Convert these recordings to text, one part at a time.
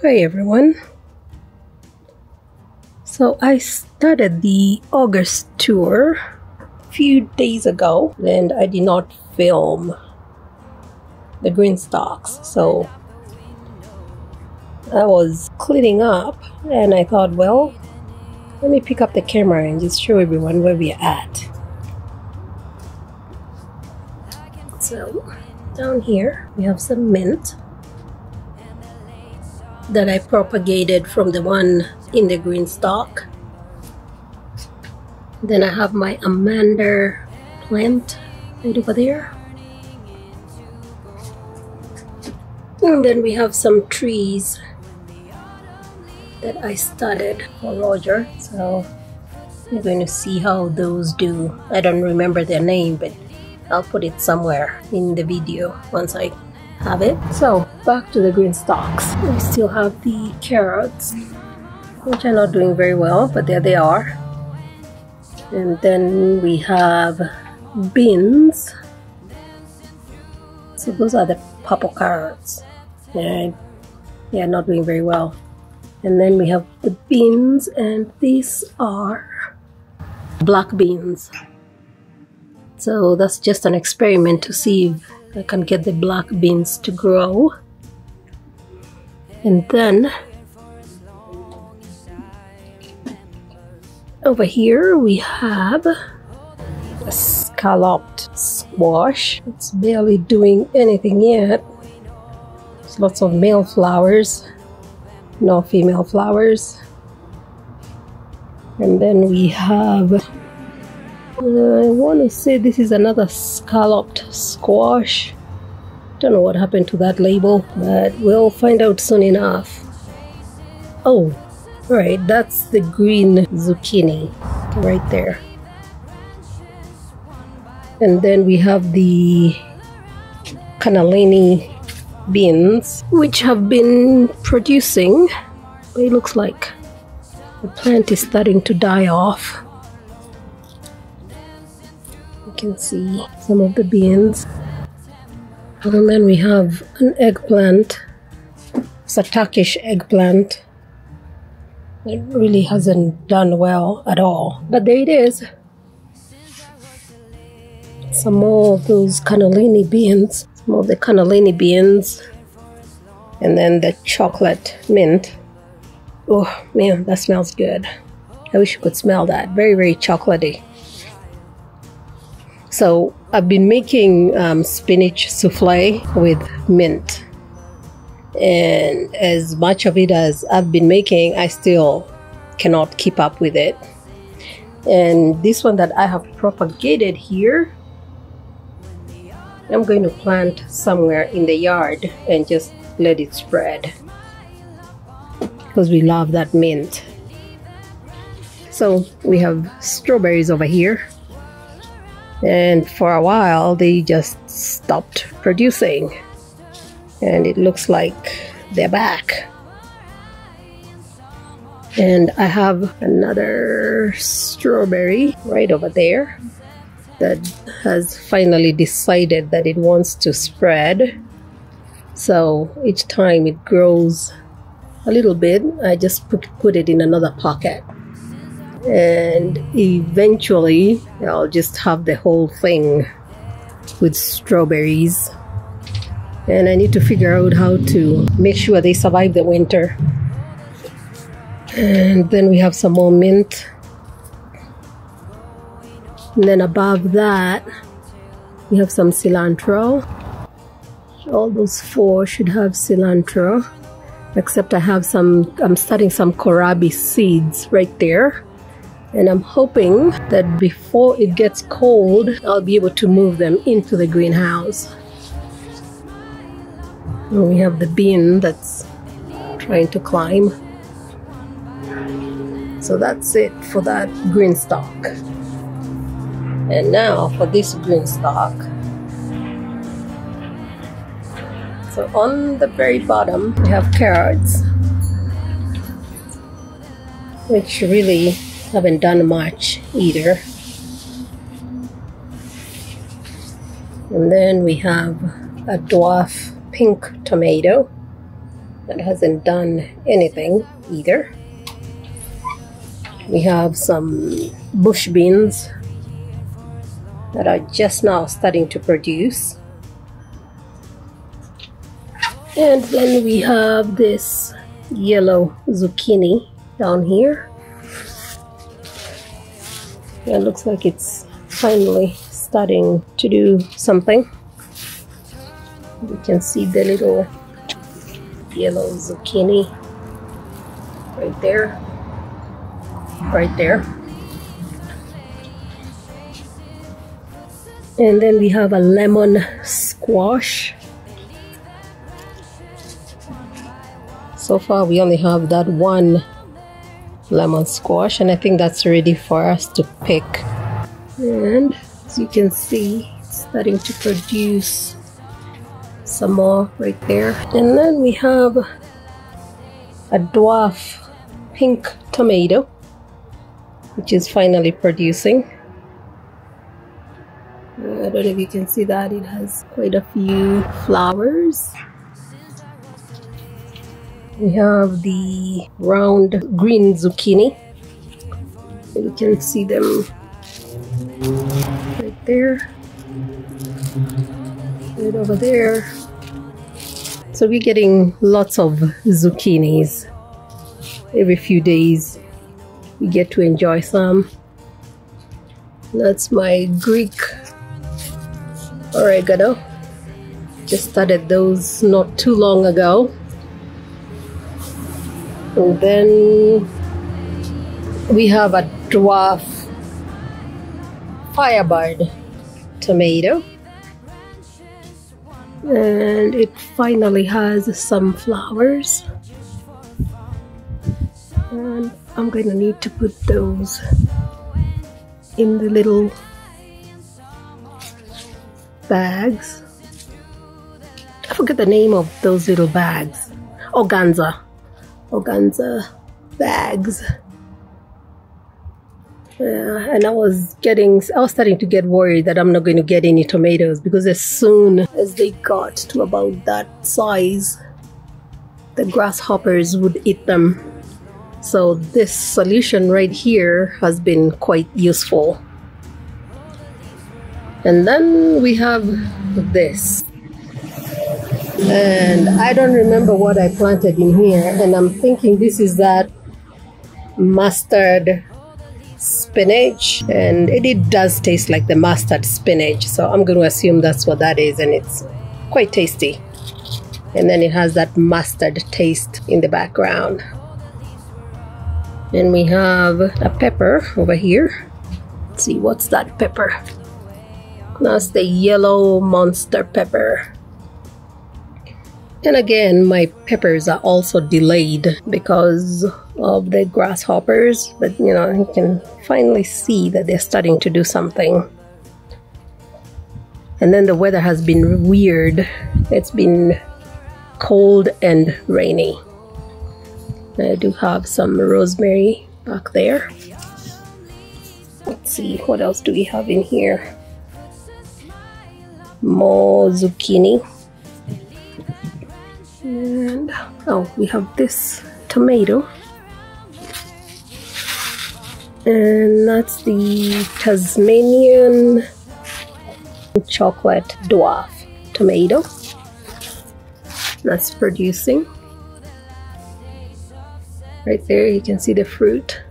Hi everyone. So I started the August tour a few days ago and I did not film the GreenStalks, so I was cleaning up and I thought, well, let me pick up the camera and just show everyone where we're at. So down here we have some mint that I propagated from the one in the GreenStalk. Then I have my amander plant right over there. And then we have some trees that I started for Roger. So we're going to see how those do. I don't remember their name, but I'll put it somewhere in the video once I have it. So back to the GreenStalks. We still have the carrots, which are not doing very well, but there they are. And then we have beans. So those are the purple carrots, and they are not doing very well. And then we have the beans, and these are black beans. So that's just an experiment to see if I can get the black beans to grow. And then over here we have a scalloped squash. It's barely doing anything yet. There's lots of male flowers, no female flowers. And then we have, I want to say this is another scalloped squash. Don't know what happened to that label, but we'll find out soon enough. Oh, right, that's the green zucchini right there. And then we have the Cannellini beans, which have been producing, but it looks like the plant is starting to die off. You can see some of the beans. And then we have an eggplant. It's a Turkish eggplant. It really hasn't done well at all, but there it is. Some more of those Cannellini beans, some of the Cannellini beans, and then the chocolate mint. Oh man, that smells good. I wish you could smell that. Very, very chocolatey. So I've been making spinach souffle with mint, and as much of it as I've been making, I still cannot keep up with it. And this one that I have propagated here, I'm going to plant somewhere in the yard and just let it spread, because we love that mint. So we have strawberries over here, and for a while they just stopped producing, and it looks like they're back. And I have another strawberry right over there that has finally decided that it wants to spread. So each time it grows a little bit, I just put it in another pocket, and eventually I'll just have the whole thing with strawberries. And I need to figure out how to make sure they survive the winter. And then we have some more mint. And then above that, we have some cilantro. All those four should have cilantro, except I have some, I'm starting some kohlrabi seeds right there. And I'm hoping that before it gets cold, I'll be able to move them into the greenhouse. And we have the bean that's trying to climb. So that's it for that GreenStalk. And now for this GreenStalk. So on the very bottom we have carrots, which really haven't done much either. And then we have a dwarf pink tomato. that hasn't done anything either. We have some bush beans that are just now starting to produce. And then we have this yellow zucchini down here. It looks like it's finally starting to do something. You can see the little yellow zucchini right there. Right there. And then we have a lemon squash. So far we only have that one lemon squash, and I think that's ready for us to pick. And as you can see, it's starting to produce some more right there. And then we have a dwarf pink tomato, which is finally producing. I don't know if you can see that. It has quite a few flowers. We have the round green zucchini. You can see them right there, right over there. So we're getting lots of zucchinis every few days. We get to enjoy some. That's my Greek oregano. Just started those not too long ago. And then we have a dwarf firebird tomato, and it finally has some flowers, and I'm gonna need to put those in the little bags. I forget the name of those little bags. Organza bags. And I was starting to get worried that I'm not going to get any tomatoes, because as soon as they got to about that size, the grasshoppers would eat them. So this solution right here has been quite useful. And then we have this. And I don't remember what I planted in here, and I'm thinking this is that mustard spinach, and it does taste like the mustard spinach, so I'm going to assume that's what that is, and it's quite tasty. And then it has that mustard taste in the background. And we have a pepper over here. Let's see, what's that pepper? That's the yellow monster pepper. And again, my peppers are also delayed because of the grasshoppers, but you know, you can finally see that they're starting to do something. And then the weather has been weird. It's been cold and rainy. I do have some rosemary back there. Let's see, what else do we have in here? More zucchini. And oh, we have this tomato, and that's the Tasmanian chocolate dwarf tomato that's producing. Right there you can see the fruit.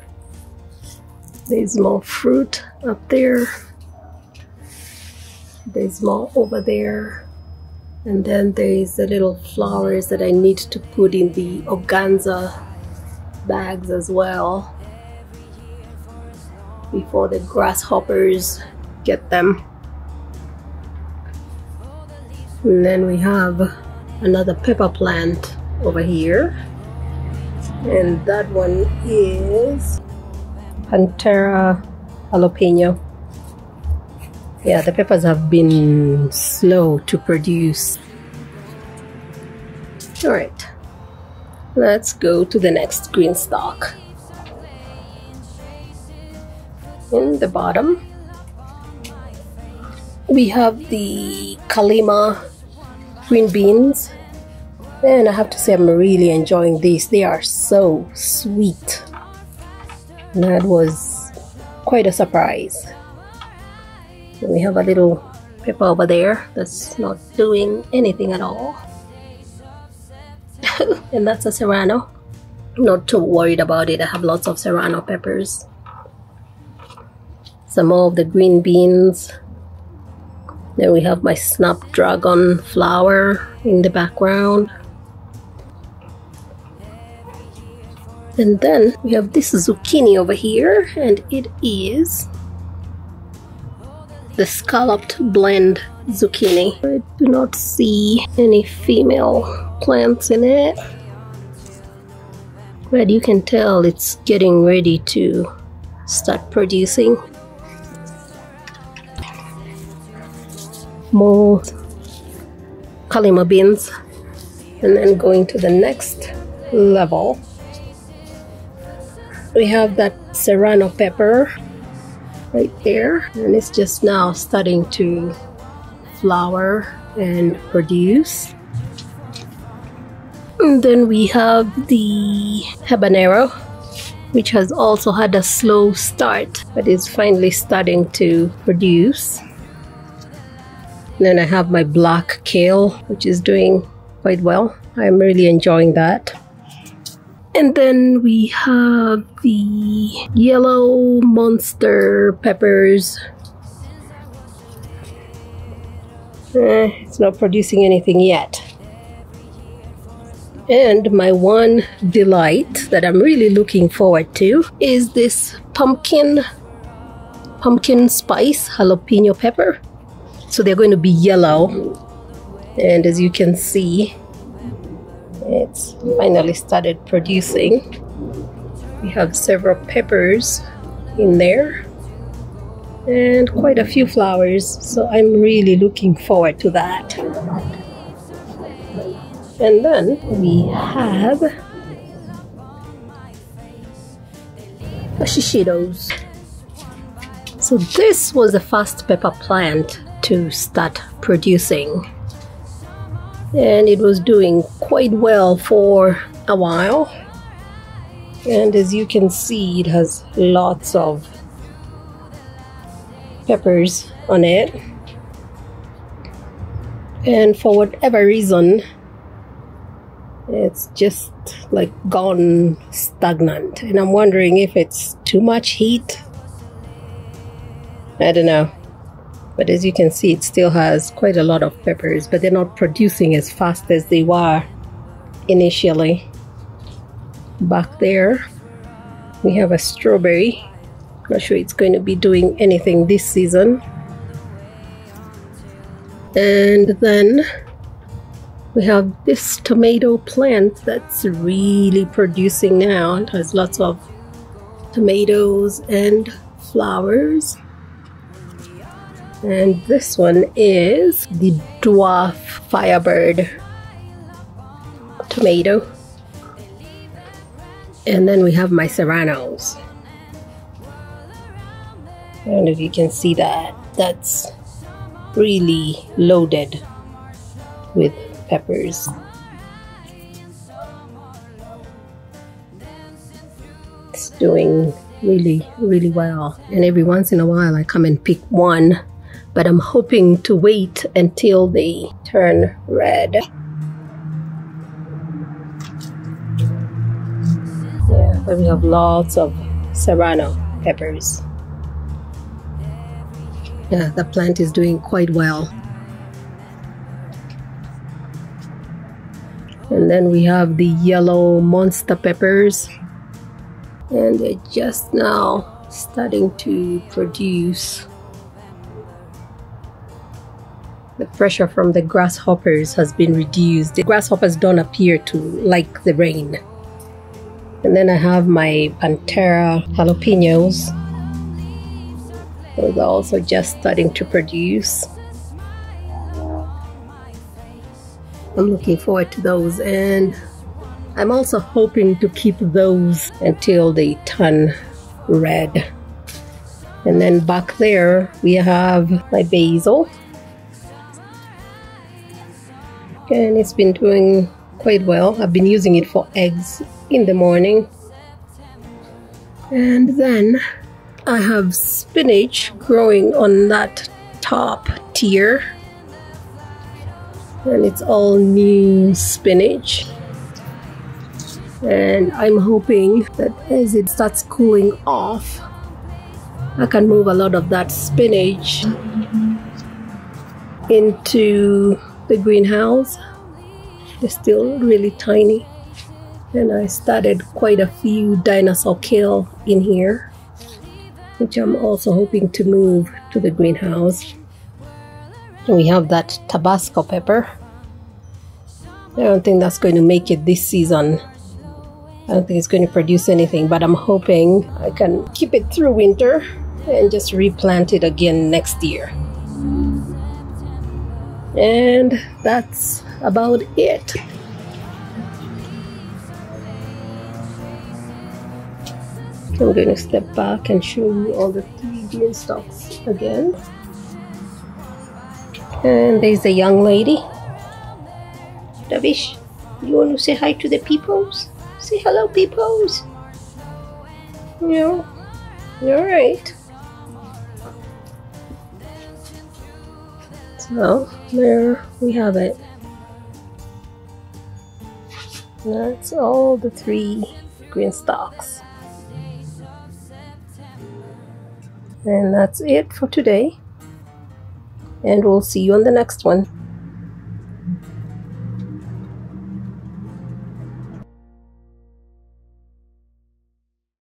There's more fruit up there. There's more over there. And then there is the little flowers that I need to put in the organza bags as well before the grasshoppers get them. And then we have another pepper plant over here, and that one is Pantera jalapeno. Yeah, the peppers have been slow to produce. Alright, let's go to the next GreenStalk. In the bottom, we have the Kalima green beans. And I have to say I'm really enjoying these. They are so sweet. That was quite a surprise. And we have a little pepper over there that's not doing anything at all. And that's a serrano. Not too worried about it. I have lots of serrano peppers. Some more of the green beans. Then we have my snapdragon flower in the background. And then we have this zucchini over here, and it is the scalloped blend zucchini. I do not see any female plants in it, but you can tell it's getting ready to start producing. More kalima beans, and then going to the next level, we have that serrano pepper right there, and it's just now starting to flower and produce. And then we have the habanero, which has also had a slow start but is finally starting to produce. Then I have my black kale, which is doing quite well. I'm really enjoying that. And then we have the yellow monster peppers. It's not producing anything yet. And my one delight that I'm really looking forward to is this pumpkin spice jalapeno pepper. So they're going to be yellow, and as you can see, it's finally started producing. We have several peppers in there and quite a few flowers, so I'm really looking forward to that. And then we have the shishitos. So this was the first pepper plant to start producing, and it was doing quite well for a while, and as you can see, it has lots of peppers on it, and for whatever reason it's just like gone stagnant, and I'm wondering if it's too much heat. I don't know. But as you can see, it still has quite a lot of peppers, but they're not producing as fast as they were initially. Back there, we have a strawberry. Not sure it's going to be doing anything this season. And then we have this tomato plant that's really producing now. It has lots of tomatoes and flowers. And this one is the Dwarf Firebird tomato. And then we have my serranos. And if you can see that, that's really loaded with peppers. It's doing really well. And every once in a while I come and pick one, but I'm hoping to wait until they turn red. Yeah, but we have lots of serrano peppers. Yeah, the plant is doing quite well. And then we have the yellow monster peppers, and they're just now starting to produce. The pressure from the grasshoppers has been reduced. The grasshoppers don't appear to like the rain. And then I have my Pantera jalapeños. Those are also just starting to produce. I'm looking forward to those, and I'm also hoping to keep those until they turn red. And then back there we have my basil, and it's been doing quite well. I've been using it for eggs in the morning. And then I have spinach growing on that top tier, and it's all new spinach. And I'm hoping that as it starts cooling off, I can move a lot of that spinach into the greenhouse. They're still really tiny, and I started quite a few dinosaur kale in here, which I'm also hoping to move to the greenhouse. And we have that Tabasco pepper. I don't think that's going to make it this season. I don't think it's going to produce anything, but I'm hoping I can keep it through winter and just replant it again next year. And that's about it. I'm going to step back and show you all the 3 GreenStalks again. And there's a young lady. Davish, you want to say hi to the peoples? Say hello, peoples. Yeah, alright. So, there we have it. That's all the 3 GreenStalks. And that's it for today. And we'll see you on the next one.